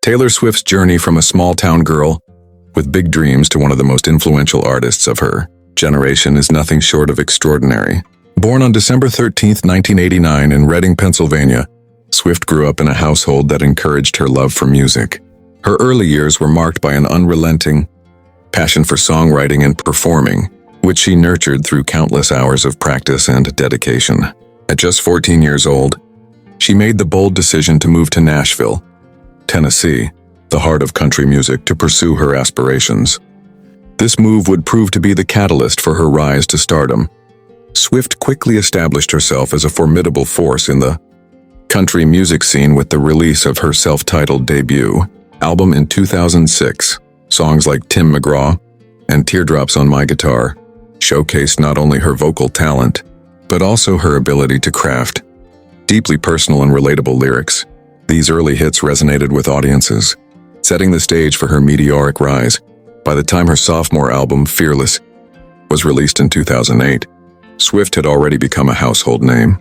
Taylor Swift's journey from a small-town girl with big dreams to one of the most influential artists of her generation is nothing short of extraordinary. Born on December 13, 1989 in Reading, Pennsylvania, Swift grew up in a household that encouraged her love for music. Her early years were marked by an unrelenting passion for songwriting and performing, which she nurtured through countless hours of practice and dedication. At just 14 years old, she made the bold decision to move to Nashville, Tennessee, the heart of country music, to pursue her aspirations. This move would prove to be the catalyst for her rise to stardom. Swift quickly established herself as a formidable force in the country music scene with the release of her self-titled debut album in 2006. Songs like Tim McGraw and Teardrops on My Guitar showcased not only her vocal talent, but also her ability to craft deeply personal and relatable lyrics. These early hits resonated with audiences, setting the stage for her meteoric rise. By the time her sophomore album, Fearless, was released in 2008, Swift had already become a household name.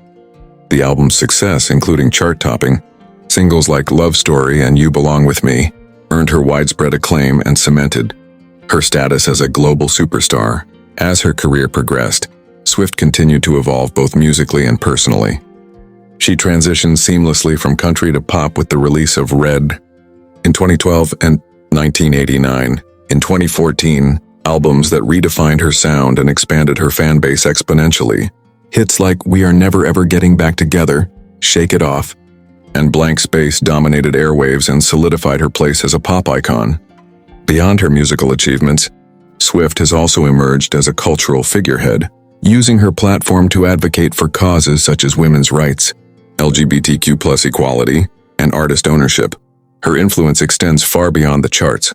The album's success, including chart-topping singles like Love Story and You Belong With Me, earned her widespread acclaim and cemented her status as a global superstar. As her career progressed, Swift continued to evolve both musically and personally. She transitioned seamlessly from country to pop with the release of Red in 2012 and 1989. In 2014, albums that redefined her sound and expanded her fan base exponentially. Hits like We Are Never Ever Getting Back Together, Shake It Off, and Blank Space dominated airwaves and solidified her place as a pop icon. Beyond her musical achievements, Swift has also emerged as a cultural figurehead, using her platform to advocate for causes such as women's rights, LGBTQ+ equality, and artist ownership. Her influence extends far beyond the charts.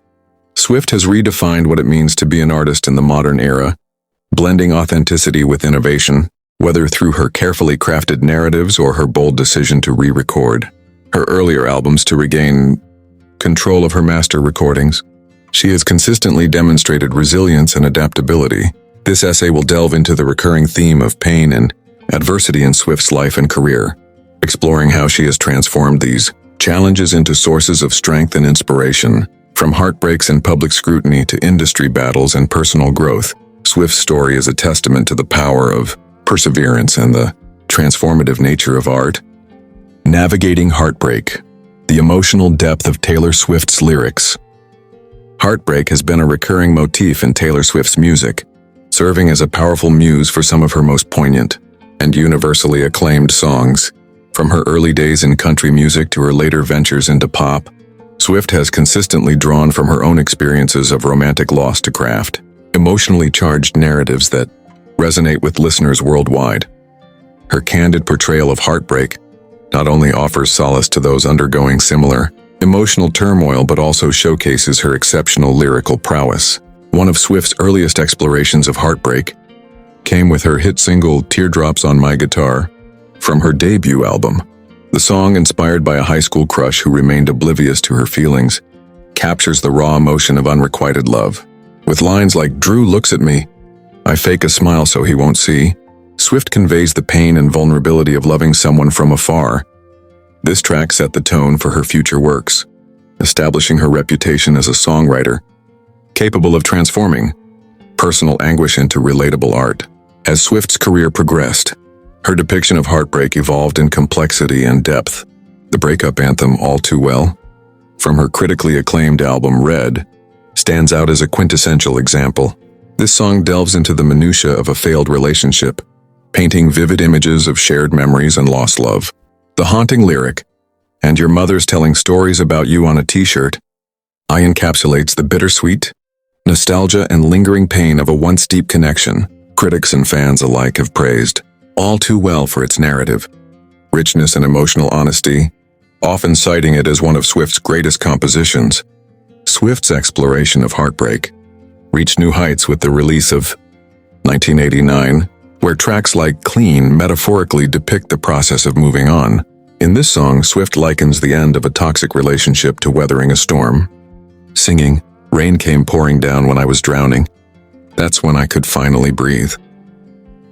Swift has redefined what it means to be an artist in the modern era, blending authenticity with innovation, whether through her carefully crafted narratives or her bold decision to re-record her earlier albums to regain control of her master recordings. She has consistently demonstrated resilience and adaptability. This essay will delve into the recurring theme of pain and adversity in Swift's life and career, exploring how she has transformed these challenges into sources of strength and inspiration. From heartbreaks and public scrutiny to industry battles and personal growth, Swift's story is a testament to the power of perseverance and the transformative nature of art. Navigating heartbreak, the emotional depth of Taylor Swift's lyrics. Heartbreak has been a recurring motif in Taylor Swift's music, serving as a powerful muse for some of her most poignant and universally acclaimed songs. From her early days in country music to her later ventures into pop, Swift has consistently drawn from her own experiences of romantic loss to craft emotionally charged narratives that resonate with listeners worldwide. Her candid portrayal of heartbreak not only offers solace to those undergoing similar emotional turmoil but also showcases her exceptional lyrical prowess. One of Swift's earliest explorations of heartbreak came with her hit single Teardrops on My Guitar from her debut album. The song, inspired by a high school crush who remained oblivious to her feelings, captures the raw emotion of unrequited love. With lines like "Drew looks at me, I fake a smile so he won't see," Swift conveys the pain and vulnerability of loving someone from afar. This track set the tone for her future works, establishing her reputation as a songwriter capable of transforming personal anguish into relatable art. As Swift's career progressed, her depiction of heartbreak evolved in complexity and depth. The breakup anthem All Too Well, from her critically acclaimed album Red, stands out as a quintessential example. This song delves into the minutiae of a failed relationship, painting vivid images of shared memories and lost love. The haunting lyric, "And your mother's telling stories about you on a t-shirt," encapsulates the bittersweet nostalgia and lingering pain of a once deep connection. Critics and fans alike have praised All Too Well for its narrative, richness and emotional honesty, often citing it as one of Swift's greatest compositions. Swift's exploration of heartbreak reached new heights with the release of 1989, where tracks like Clean metaphorically depict the process of moving on. In this song, Swift likens the end of a toxic relationship to weathering a storm, singing, "Rain came pouring down when I was drowning. That's when I could finally breathe."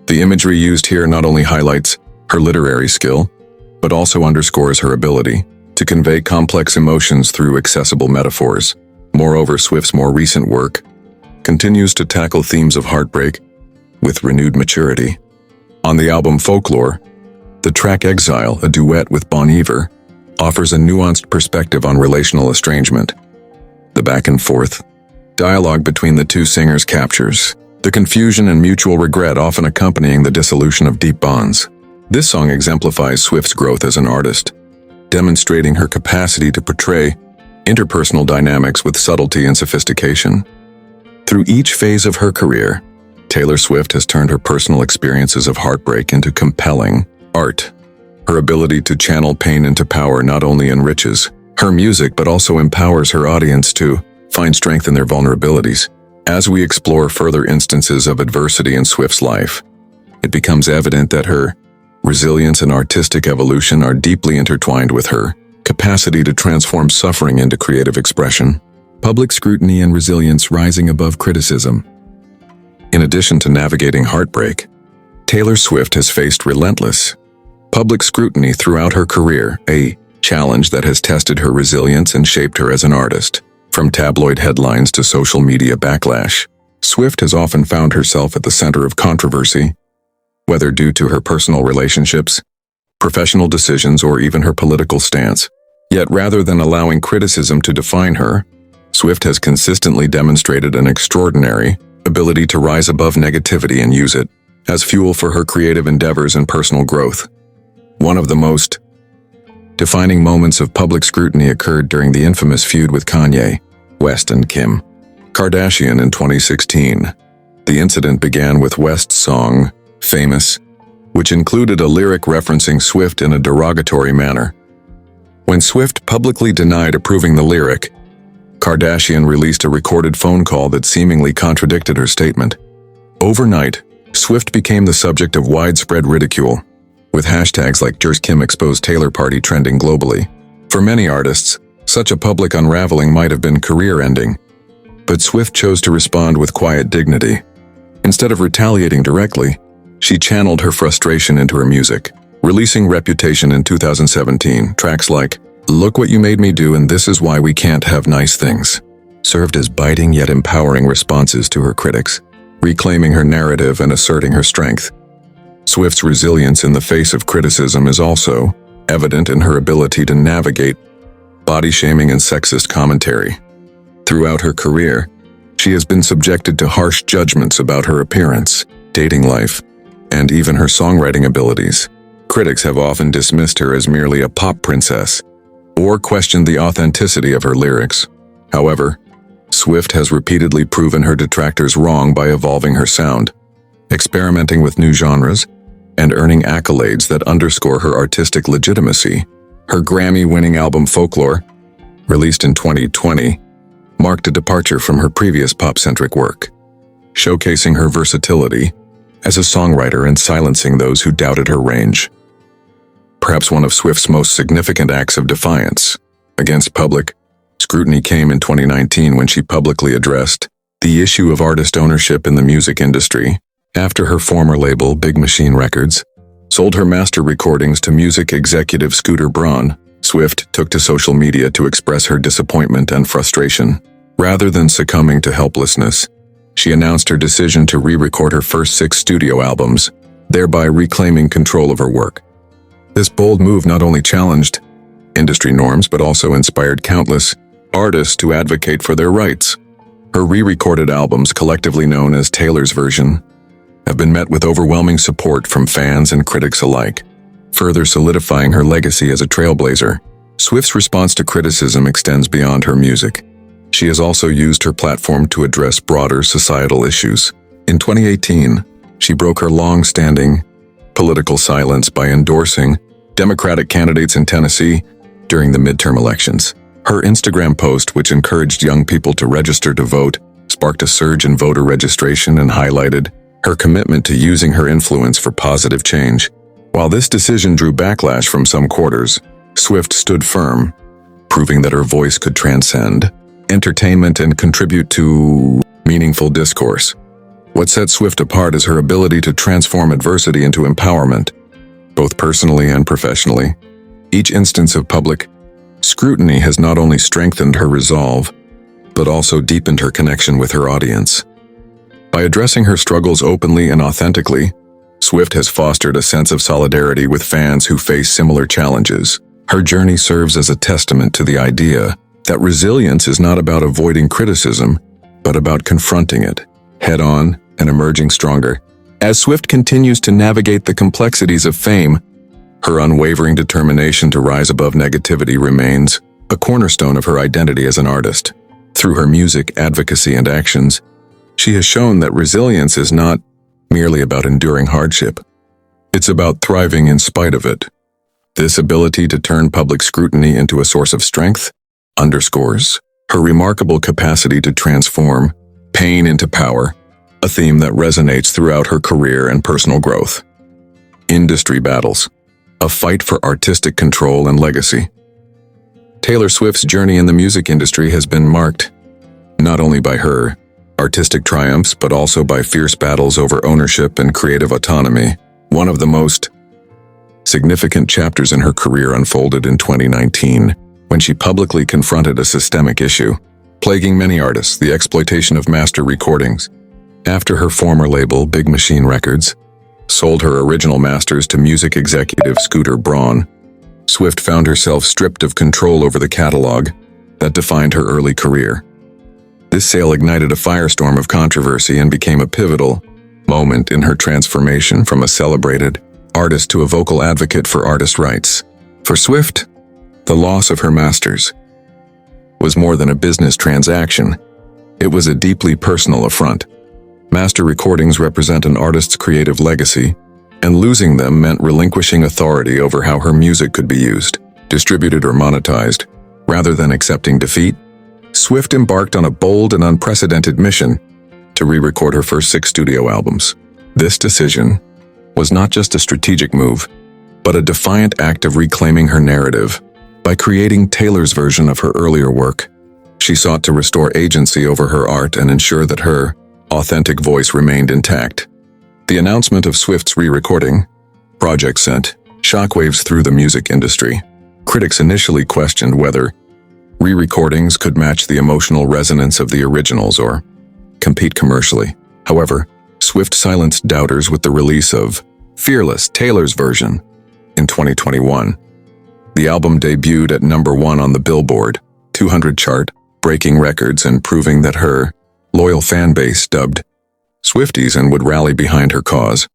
The imagery used here not only highlights her literary skill, but also underscores her ability to convey complex emotions through accessible metaphors. Moreover, Swift's more recent work continues to tackle themes of heartbreak with renewed maturity. On the album Folklore, the track Exile, a duet with Bon Iver, offers a nuanced perspective on relational estrangement. The back-and-forth dialogue between the two singers captures the confusion and mutual regret often accompanying the dissolution of deep bonds. This song exemplifies Swift's growth as an artist, demonstrating her capacity to portray interpersonal dynamics with subtlety and sophistication. Through each phase of her career, Taylor Swift has turned her personal experiences of heartbreak into compelling art. Her ability to channel pain into power not only enriches her music but also empowers her audience to find strength in their vulnerabilities. As we explore further instances of adversity in Swift's life, it becomes evident that her resilience and artistic evolution are deeply intertwined with her capacity to transform suffering into creative expression. Public scrutiny and resilience rising above criticism. In addition to navigating heartbreak, Taylor Swift has faced relentless public scrutiny throughout her career, a challenge that has tested her resilience and shaped her as an artist. From tabloid headlines to social media backlash, Swift has often found herself at the center of controversy, whether due to her personal relationships, professional decisions, or even her political stance. Yet rather than allowing criticism to define her, Swift has consistently demonstrated an extraordinary ability to rise above negativity and use it as fuel for her creative endeavors and personal growth. One of the most defining moments of public scrutiny occurred during the infamous feud with Kanye West and Kim Kardashian in 2016. The incident began with West's song, Famous, which included a lyric referencing Swift in a derogatory manner. When Swift publicly denied approving the lyric, Kardashian released a recorded phone call that seemingly contradicted her statement. Overnight, Swift became the subject of widespread ridicule, with hashtags like #JersKimExposedTaylor Party trending globally. For many artists, such a public unraveling might have been career-ending, but Swift chose to respond with quiet dignity. Instead of retaliating directly, she channeled her frustration into her music, releasing Reputation in 2017. Tracks like Look What You Made Me Do and This Is Why We Can't Have Nice Things served as biting yet empowering responses to her critics, reclaiming her narrative and asserting her strength. Swift's resilience in the face of criticism is also evident in her ability to navigate body shaming and sexist commentary. Throughout her career, she has been subjected to harsh judgments about her appearance, dating life, and even her songwriting abilities. Critics have often dismissed her as merely a pop princess or questioned the authenticity of her lyrics. However, Swift has repeatedly proven her detractors wrong by evolving her sound, experimenting with new genres, and earning accolades that underscore her artistic legitimacy. Her Grammy-winning album Folklore, released in 2020, marked a departure from her previous pop-centric work, showcasing her versatility as a songwriter and silencing those who doubted her range. Perhaps one of Swift's most significant acts of defiance against public scrutiny came in 2019 when she publicly addressed the issue of artist ownership in the music industry. After her former label, Big Machine Records, sold her master recordings to music executive Scooter Braun, Swift took to social media to express her disappointment and frustration. Rather than succumbing to helplessness, she announced her decision to re-record her first 6 studio albums, thereby reclaiming control of her work. This bold move not only challenged industry norms but also inspired countless artists to advocate for their rights. Her re-recorded albums, collectively known as Taylor's Version, have been met with overwhelming support from fans and critics alike, further solidifying her legacy as a trailblazer. Swift's response to criticism extends beyond her music. She has also used her platform to address broader societal issues. In 2018, she broke her long-standing political silence by endorsing Democratic candidates in Tennessee during the midterm elections. Her Instagram post, which encouraged young people to register to vote, sparked a surge in voter registration and highlighted her commitment to using her influence for positive change. While this decision drew backlash from some quarters, Swift stood firm, proving that her voice could transcend entertainment and contribute to meaningful discourse. What sets Swift apart is her ability to transform adversity into empowerment, both personally and professionally. Each instance of public Scrutiny has not only strengthened her resolve, but also deepened her connection with her audience. By addressing her struggles openly and authentically, Swift has fostered a sense of solidarity with fans who face similar challenges. Her journey serves as a testament to the idea that resilience is not about avoiding criticism, but about confronting it head-on and emerging stronger. As Swift continues to navigate the complexities of fame, her unwavering determination to rise above negativity remains a cornerstone of her identity as an artist. Through her music, advocacy, and actions, she has shown that resilience is not merely about enduring hardship. It's about thriving in spite of it. This ability to turn public scrutiny into a source of strength underscores her remarkable capacity to transform pain into power, a theme that resonates throughout her career and personal growth. Industry battles, a fight for artistic control and legacy. Taylor Swift's journey in the music industry has been marked not only by her artistic triumphs, but also by fierce battles over ownership and creative autonomy. One of the most significant chapters in her career unfolded in 2019, when she publicly confronted a systemic issue plaguing many artists: the exploitation of master recordings. After her former label, Big Machine Records, sold her original masters to music executive Scooter Braun, Swift found herself stripped of control over the catalog that defined her early career. This sale ignited a firestorm of controversy and became a pivotal moment in her transformation from a celebrated artist to a vocal advocate for artist rights. For Swift, the loss of her masters was more than a business transaction. It was a deeply personal affront. Master recordings represent an artist's creative legacy, and losing them meant relinquishing authority over how her music could be used, distributed, or monetized. Rather than accepting defeat, Swift embarked on a bold and unprecedented mission to re-record her first 6 studio albums. This decision was not just a strategic move, but a defiant act of reclaiming her narrative. By creating Taylor's version of her earlier work, she sought to restore agency over her art and ensure that her authentic voice remained intact. The announcement of Swift's re-recording project sent shockwaves through the music industry. Critics initially questioned whether re-recordings could match the emotional resonance of the originals or compete commercially. However, Swift silenced doubters with the release of Fearless, Taylor's version, in 2021. The album debuted at #1 on the Billboard 200 chart, breaking records and proving that her loyal fan base dubbed Swifties and would rally behind her cause.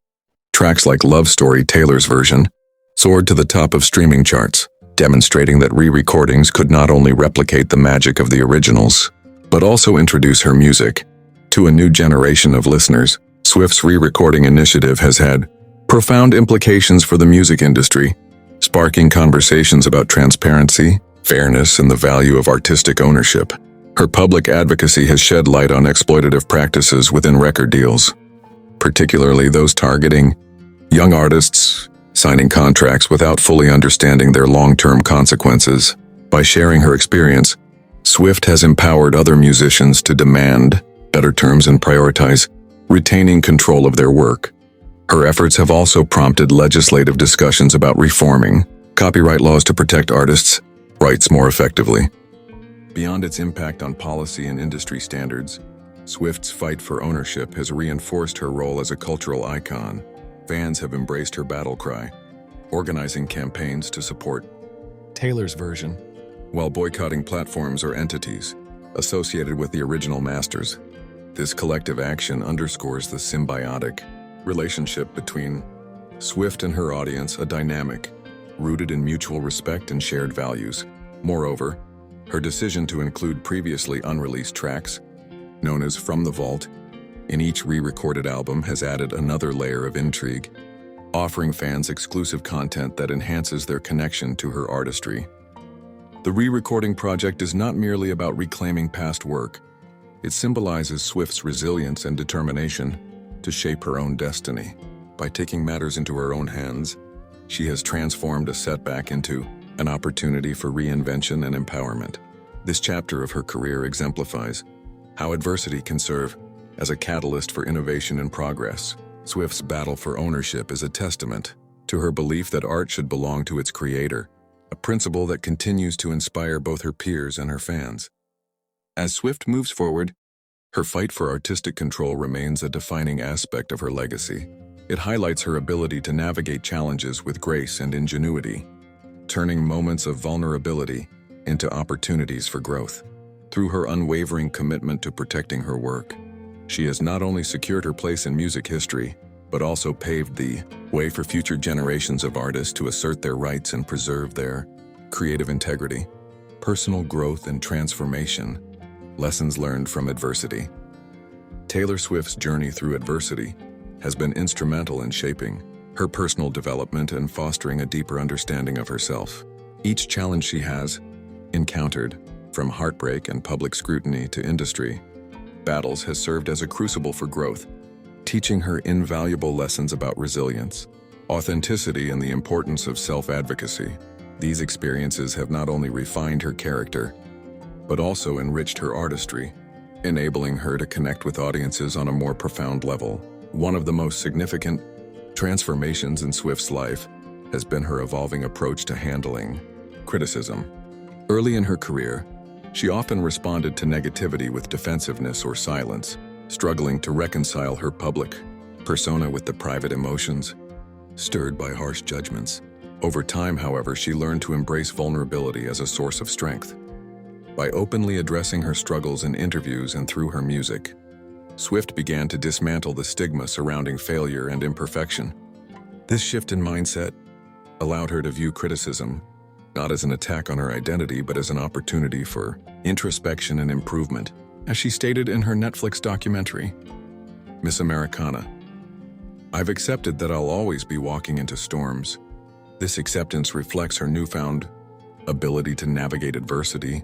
Tracks like Love Story, Taylor's version, soared to the top of streaming charts, demonstrating that re-recordings could not only replicate the magic of the originals, but also introduce her music to a new generation of listeners. Swift's re-recording initiative has had profound implications for the music industry, sparking conversations about transparency, fairness, and the value of artistic ownership. Her public advocacy has shed light on exploitative practices within record deals, particularly those targeting young artists signing contracts without fully understanding their long-term consequences. By sharing her experience, Swift has empowered other musicians to demand better terms and prioritize retaining control of their work. Her efforts have also prompted legislative discussions about reforming copyright laws to protect artists' rights more effectively. Beyond its impact on policy and industry standards, Swift's fight for ownership has reinforced her role as a cultural icon. Fans have embraced her battle cry, organizing campaigns to support Taylor's version, while boycotting platforms or entities associated with the original masters. This collective action underscores the symbiotic relationship between Swift and her audience, a dynamic rooted in mutual respect and shared values. Moreover, her decision to include previously unreleased tracks, known as From the Vault, in each re-recorded album has added another layer of intrigue, offering fans exclusive content that enhances their connection to her artistry. The re-recording project is not merely about reclaiming past work. It symbolizes Swift's resilience and determination to shape her own destiny. By taking matters into her own hands, she has transformed a setback into an opportunity for reinvention and empowerment. This chapter of her career exemplifies how adversity can serve as a catalyst for innovation and progress. Swift's battle for ownership is a testament to her belief that art should belong to its creator, a principle that continues to inspire both her peers and her fans. As Swift moves forward, her fight for artistic control remains a defining aspect of her legacy. It highlights her ability to navigate challenges with grace and ingenuity, turning moments of vulnerability into opportunities for growth. Through her unwavering commitment to protecting her work, she has not only secured her place in music history, but also paved the way for future generations of artists to assert their rights and preserve their creative integrity. Personal growth and transformation. Lessons learned from adversity. Taylor Swift's journey through adversity has been instrumental in shaping her personal development and fostering a deeper understanding of herself. Each challenge she has encountered, from heartbreak and public scrutiny to industry battles, has served as a crucible for growth, teaching her invaluable lessons about resilience, authenticity, and the importance of self-advocacy. These experiences have not only refined her character, but also enriched her artistry, enabling her to connect with audiences on a more profound level. One of the most significant transformations in Swift's life has been her evolving approach to handling criticism. Early in her career, she often responded to negativity with defensiveness or silence, struggling to reconcile her public persona with the private emotions stirred by harsh judgments. Over time, however, she learned to embrace vulnerability as a source of strength. By openly addressing her struggles in interviews and through her music, Swift began to dismantle the stigma surrounding failure and imperfection. This shift in mindset allowed her to view criticism not as an attack on her identity, but as an opportunity for introspection and improvement. As she stated in her Netflix documentary, Miss Americana, "I've accepted that I'll always be walking into storms." This acceptance reflects her newfound ability to navigate adversity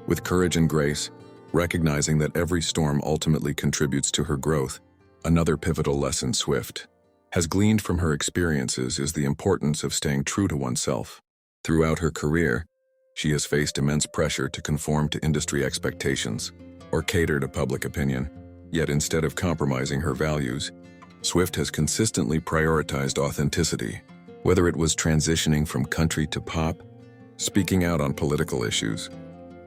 with courage and grace, recognizing that every storm ultimately contributes to her growth. Another pivotal lesson Swift has gleaned from her experiences is the importance of staying true to oneself. Throughout her career, she has faced immense pressure to conform to industry expectations or cater to public opinion. Yet instead of compromising her values, Swift has consistently prioritized authenticity. Whether it was transitioning from country to pop, speaking out on political issues,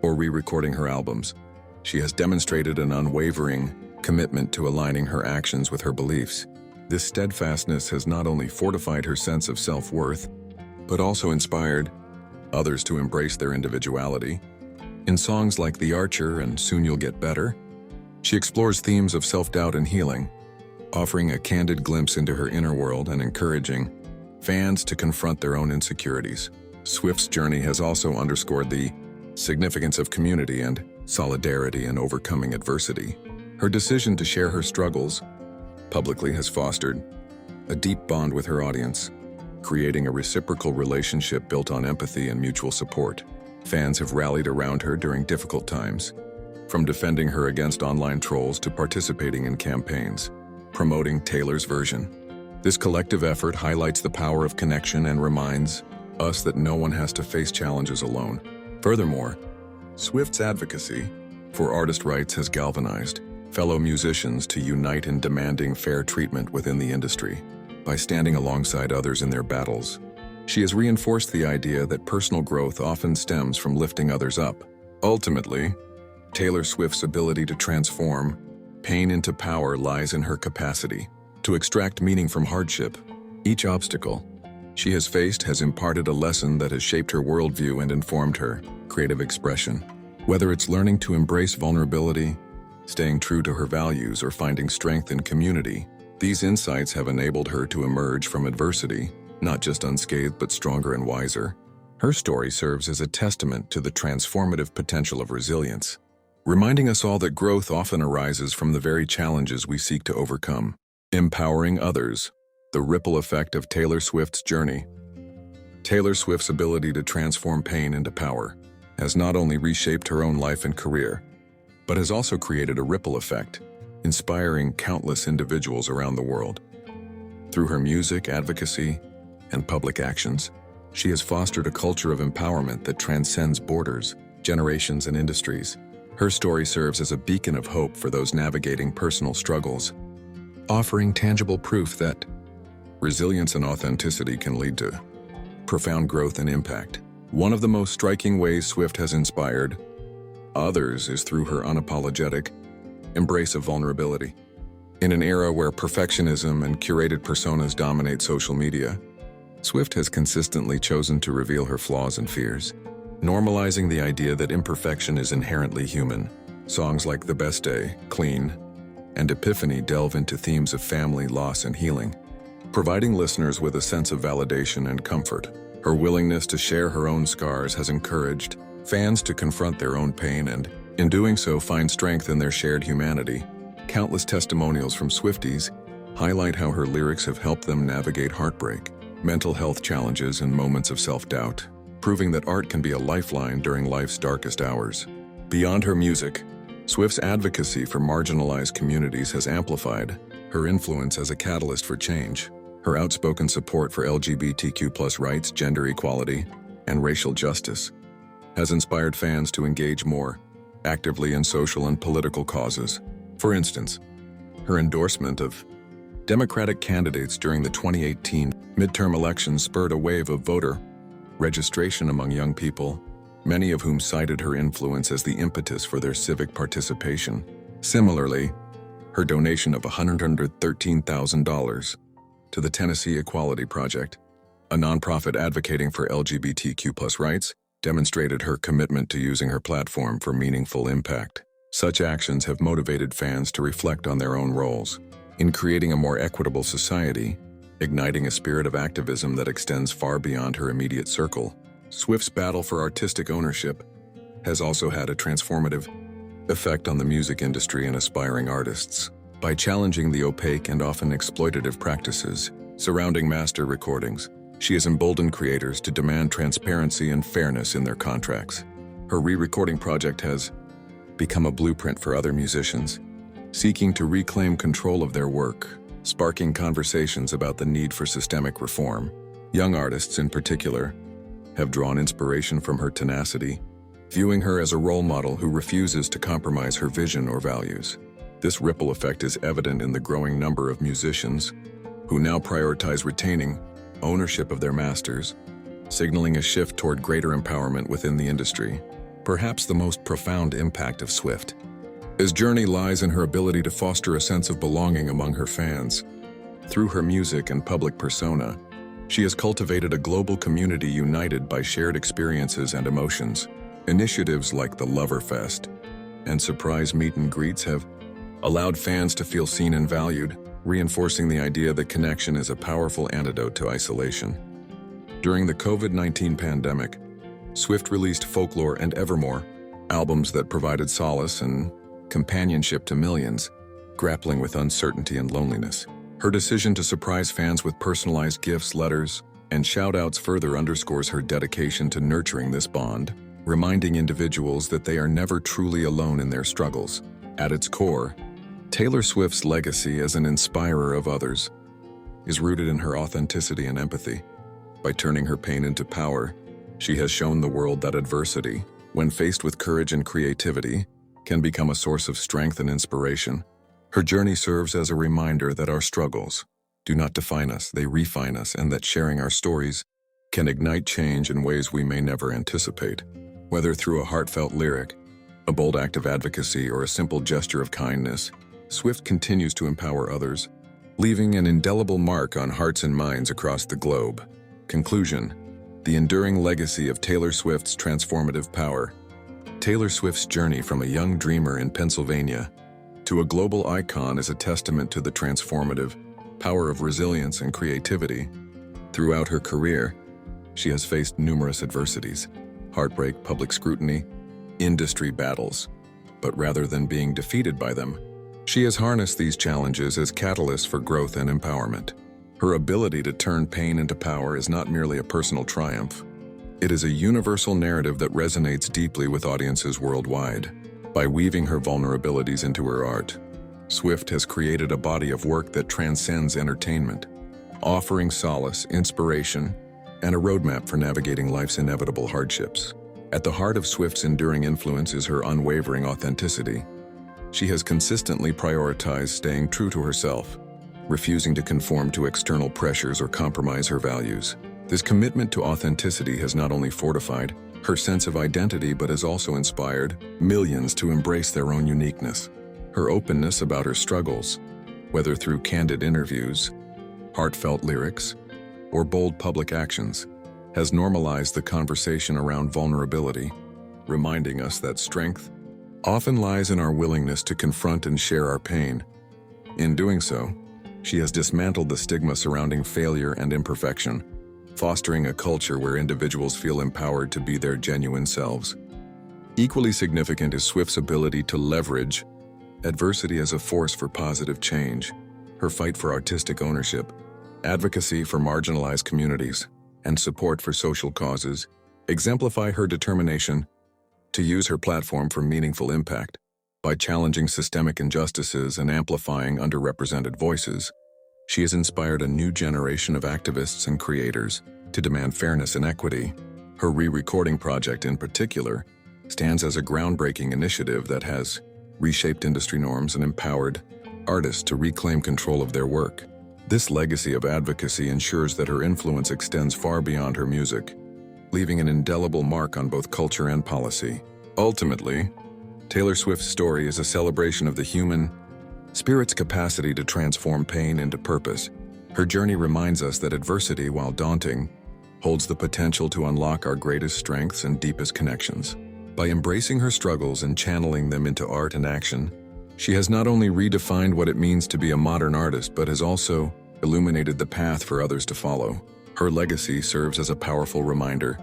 or re-recording her albums, she has demonstrated an unwavering commitment to aligning her actions with her beliefs. This steadfastness has not only fortified her sense of self-worth, but also inspired others to embrace their individuality. In songs like The Archer and Soon You'll Get Better, she explores themes of self-doubt and healing, offering a candid glimpse into her inner world and encouraging fans to confront their own insecurities. Swift's journey has also underscored the significance of community and solidarity in overcoming adversity. Her decision to share her struggles publicly has fostered a deep bond with her audience, creating a reciprocal relationship built on empathy and mutual support. Fans have rallied around her during difficult times, from defending her against online trolls to participating in campaigns promoting Taylor's version. This collective effort highlights the power of connection and reminds us that no one has to face challenges alone. Furthermore, Swift's advocacy for artist rights has galvanized fellow musicians to unite in demanding fair treatment within the industry. By standing alongside others in their battles, she has reinforced the idea that personal growth often stems from lifting others up. Ultimately, Taylor Swift's ability to transform pain into power lies in her capacity to extract meaning from hardship. Each obstacle she has faced has imparted a lesson that has shaped her worldview and informed her creative expression. Whether it's learning to embrace vulnerability, staying true to her values, or finding strength in community, these insights have enabled her to emerge from adversity, not just unscathed but stronger and wiser. Her story serves as a testament to the transformative potential of resilience, reminding us all that growth often arises from the very challenges we seek to overcome. Empowering others. The ripple effect of Taylor Swift's journey. Taylor Swift's ability to transform pain into power has not only reshaped her own life and career, but has also created a ripple effect, inspiring countless individuals around the world. Through her music, advocacy, and public actions, she has fostered a culture of empowerment that transcends borders, generations, and industries. Her story serves as a beacon of hope for those navigating personal struggles, offering tangible proof that resilience and authenticity can lead to profound growth and impact. One of the most striking ways Swift has inspired others is through her unapologetic embrace of vulnerability. In an era where perfectionism and curated personas dominate social media, Swift has consistently chosen to reveal her flaws and fears, normalizing the idea that imperfection is inherently human. Songs like The Best Day, Clean, and Epiphany delve into themes of family, loss, and healing, providing listeners with a sense of validation and comfort. Her willingness to share her own scars has encouraged fans to confront their own pain and, in doing so, find strength in their shared humanity. Countless testimonials from Swifties highlight how her lyrics have helped them navigate heartbreak, mental health challenges, and moments of self-doubt, proving that art can be a lifeline during life's darkest hours. Beyond her music, Swift's advocacy for marginalized communities has amplified her influence as a catalyst for change. Her outspoken support for LGBTQ+ rights, gender equality, and racial justice has inspired fans to engage more actively in social and political causes. For instance, her endorsement of Democratic candidates during the 2018 midterm elections spurred a wave of voter registration among young people, many of whom cited her influence as the impetus for their civic participation. Similarly, her donation of $113,000 to the Tennessee Equality Project, a nonprofit advocating for LGBTQ+ rights, demonstrated her commitment to using her platform for meaningful impact. Such actions have motivated fans to reflect on their own roles in creating a more equitable society, igniting a spirit of activism that extends far beyond her immediate circle. Swift's battle for artistic ownership has also had a transformative effect on the music industry and aspiring artists. By challenging the opaque and often exploitative practices surrounding master recordings, she has emboldened creators to demand transparency and fairness in their contracts. Her re-recording project has become a blueprint for other musicians seeking to reclaim control of their work, sparking conversations about the need for systemic reform. Young artists, in particular, have drawn inspiration from her tenacity, viewing her as a role model who refuses to compromise her vision or values. This ripple effect is evident in the growing number of musicians who now prioritize retaining ownership of their masters, signaling a shift toward greater empowerment within the industry. Perhaps the most profound impact of Swift's journey lies in her ability to foster a sense of belonging among her fans. Through her music and public persona, she has cultivated a global community united by shared experiences and emotions. Initiatives like the Loverfest and surprise meet and greets have allowed fans to feel seen and valued, reinforcing the idea that connection is a powerful antidote to isolation. During the COVID-19 pandemic, Swift released Folklore and Evermore, albums that provided solace and companionship to millions, grappling with uncertainty and loneliness. Her decision to surprise fans with personalized gifts, letters, and shout-outs further underscores her dedication to nurturing this bond, reminding individuals that they are never truly alone in their struggles. At its core, Taylor Swift's legacy as an inspirer of others is rooted in her authenticity and empathy. By turning her pain into power, she has shown the world that adversity, when faced with courage and creativity, can become a source of strength and inspiration. Her journey serves as a reminder that our struggles do not define us, they refine us, and that sharing our stories can ignite change in ways we may never anticipate. Whether through a heartfelt lyric, a bold act of advocacy, or a simple gesture of kindness, Swift continues to empower others, leaving an indelible mark on hearts and minds across the globe. Conclusion: the enduring legacy of Taylor Swift's transformative power. Taylor Swift's journey from a young dreamer in Pennsylvania to a global icon is a testament to the transformative power of resilience and creativity. Throughout her career, she has faced numerous adversities: heartbreak, public scrutiny, industry battles. But rather than being defeated by them, she has harnessed these challenges as catalysts for growth and empowerment. Her ability to turn pain into power is not merely a personal triumph. It is a universal narrative that resonates deeply with audiences worldwide. By weaving her vulnerabilities into her art, Swift has created a body of work that transcends entertainment, offering solace, inspiration, and a roadmap for navigating life's inevitable hardships. At the heart of Swift's enduring influence is her unwavering authenticity. She has consistently prioritized staying true to herself, refusing to conform to external pressures or compromise her values. This commitment to authenticity has not only fortified her sense of identity but has also inspired millions to embrace their own uniqueness. Her openness about her struggles, whether through candid interviews, heartfelt lyrics, or bold public actions, has normalized the conversation around vulnerability, reminding us that strength often lies in our willingness to confront and share our pain. In doing so, she has dismantled the stigma surrounding failure and imperfection, fostering a culture where individuals feel empowered to be their genuine selves. Equally significant is Swift's ability to leverage adversity as a force for positive change. Her fight for artistic ownership, advocacy for marginalized communities, and support for social causes exemplify her determination to use her platform for meaningful impact. By challenging systemic injustices and amplifying underrepresented voices, she has inspired a new generation of activists and creators to demand fairness and equity. Her re-recording project in particular stands as a groundbreaking initiative that has reshaped industry norms and empowered artists to reclaim control of their work. This legacy of advocacy ensures that her influence extends far beyond her music, leaving an indelible mark on both culture and policy. Ultimately, Taylor Swift's story is a celebration of the human spirit's capacity to transform pain into purpose. Her journey reminds us that adversity, while daunting, holds the potential to unlock our greatest strengths and deepest connections. By embracing her struggles and channeling them into art and action, she has not only redefined what it means to be a modern artist, but has also illuminated the path for others to follow. Her legacy serves as a powerful reminder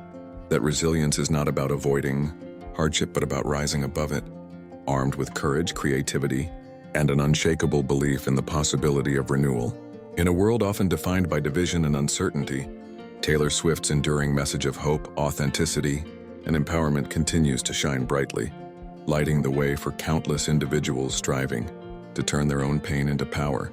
that resilience is not about avoiding hardship, but about rising above it, armed with courage, creativity, and an unshakable belief in the possibility of renewal. In a world often defined by division and uncertainty, Taylor Swift's enduring message of hope, authenticity, and empowerment continues to shine brightly, lighting the way for countless individuals striving to turn their own pain into power.